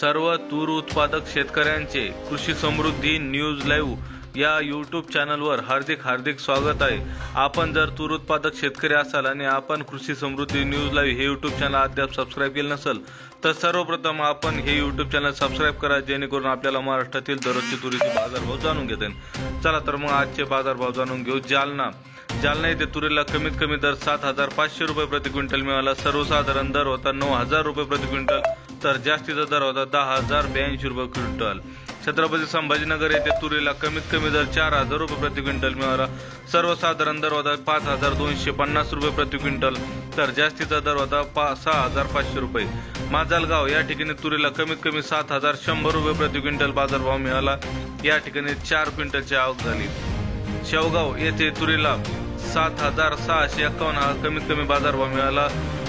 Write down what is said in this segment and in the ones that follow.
सर्व तूर उत्पादक शेतकऱ्यांचे कृषी समृद्धी न्यूज लाईव्ह या यूट्यूब चॅनलवर हार्दिक स्वागत आहे। आपण जर तूर उत्पादक शेतकरी असाल आणि आपण कृषी समृद्धी न्यूज लाईव्ह हे यूट्यूब चॅनल अद्याप सबस्क्राइब केले नसेल तर सर्वप्रथम आपण हे यूट्यूब चॅनल सबस्क्राइब करा, जेणेकरून आपल्याला महाराष्ट्रातील दररोजचे तुरीचे बाजारभाव जाणून घेता येईल। चला तर मग आजचे बाजारभाव जाणून घेऊ। जालना येथे तुरीला कमीत कमी दर 7,500 रुपये प्रति क्विंटल मिळाला। सर्वसाधारण दर होता 9,000 रुपये प्रति क्विंटल, तर जास्तीचा दर होता 10,082 रुपये क्विंटल। छत्रपती संभाजीनगर येथे तुरीला कमीत कमी दर 4,000 रुपये प्रति क्विंटल मिळाला। सर्वसाधारण दर होता 5,250 रुपये प्रति क्विंटल, तर जास्तीचा दर होता 6,500 रुपये। माजलगाव या ठिकाणी तुरीला कमीत कमी 7,100 रुपये प्रति क्विंटल बाजारभाव मिळाला। या ठिकाणी 4 क्विंटलची आवक झाली। शेवगाव येथे तुरीला 7,651 हा कमीत कमी बाजारभाव मिळाला,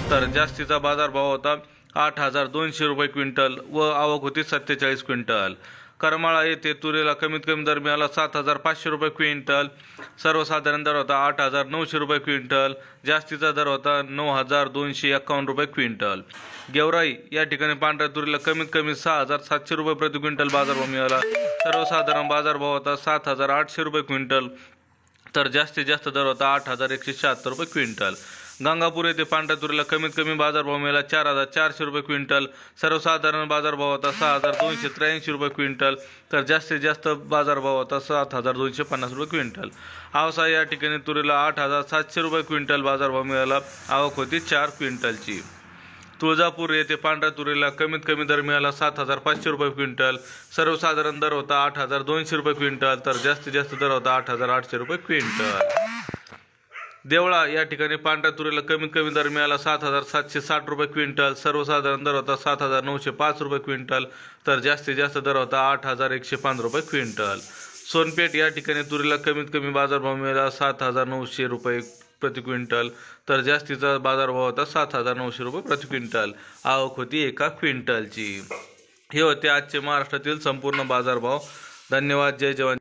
तर जास्तीचा बाजारभाव होता 8,200 रुपये क्विंटल व आवक होती 47 क्विंटल। करमाळा येथे तुरीला कमीत कमी दर मिळाला 7,500 रुपये क्विंटल। सर्वसाधारण दर होता 8,900 रुपये क्विंटल, जास्तीचा दर होता 9,251 रुपये क्विंटल। गेवराई या ठिकाणी पांढऱ्या तुरीला कमीत कमी 6,700 रुपये प्रति क्विंटल बाजारभाव मिळाला। सर्वसाधारण बाजारभाव होता 7,800 रुपये क्विंटल, तर जास्तीत जास्त दर होता 8,176 रुपये क्विंटल। गंगापूर येथे पांढऱ्या तुरीला कमीत कमी बाजारभाव मिळाला 4,400 रुपये क्विंटल। सर्वसाधारण बाजारभाव होता 6,283 रुपये क्विंटल, तर जास्तीत जास्त बाजारभाव होता 7,250 रुपये क्विंटल। औसा या ठिकाणी तुरीला 8,700 रुपये क्विंटल बाजारभाव मिळाला, आवक होती 4 क्विंटलची। तुळजापूर येथे पांढऱ्या तुरीला कमीत कमी दर मिळाला 7,500 रुपये क्विंटल। सर्वसाधारण दर होता 8,200 रुपये क्विंटल, तर जास्तीत जास्त दर होता 8,800 रुपये क्विंटल। देवळा या ठिकाणी पांढऱ्या तुरीला कमीत कमी दर मिळाला 7,760 रुपये क्विंटल। सर्वसाधारण दर होता 7,905 रुपये क्विंटल, तर जास्तीत जास्त दर होता 8,105 रुपये क्विंटल। सोनपेठ या ठिकाणी तुरीला कमीत कमी बाजारभाव मिळाला 7,900 रुपये प्रति क्विंटल, तर जास्तीचा बाजारभाव होता 7,900 रुपये प्रति क्विंटल, आवक होती 1 क्विंटलची। हे होते आजचे महाराष्ट्रातील संपूर्ण बाजारभाव। धन्यवाद। जय जवान।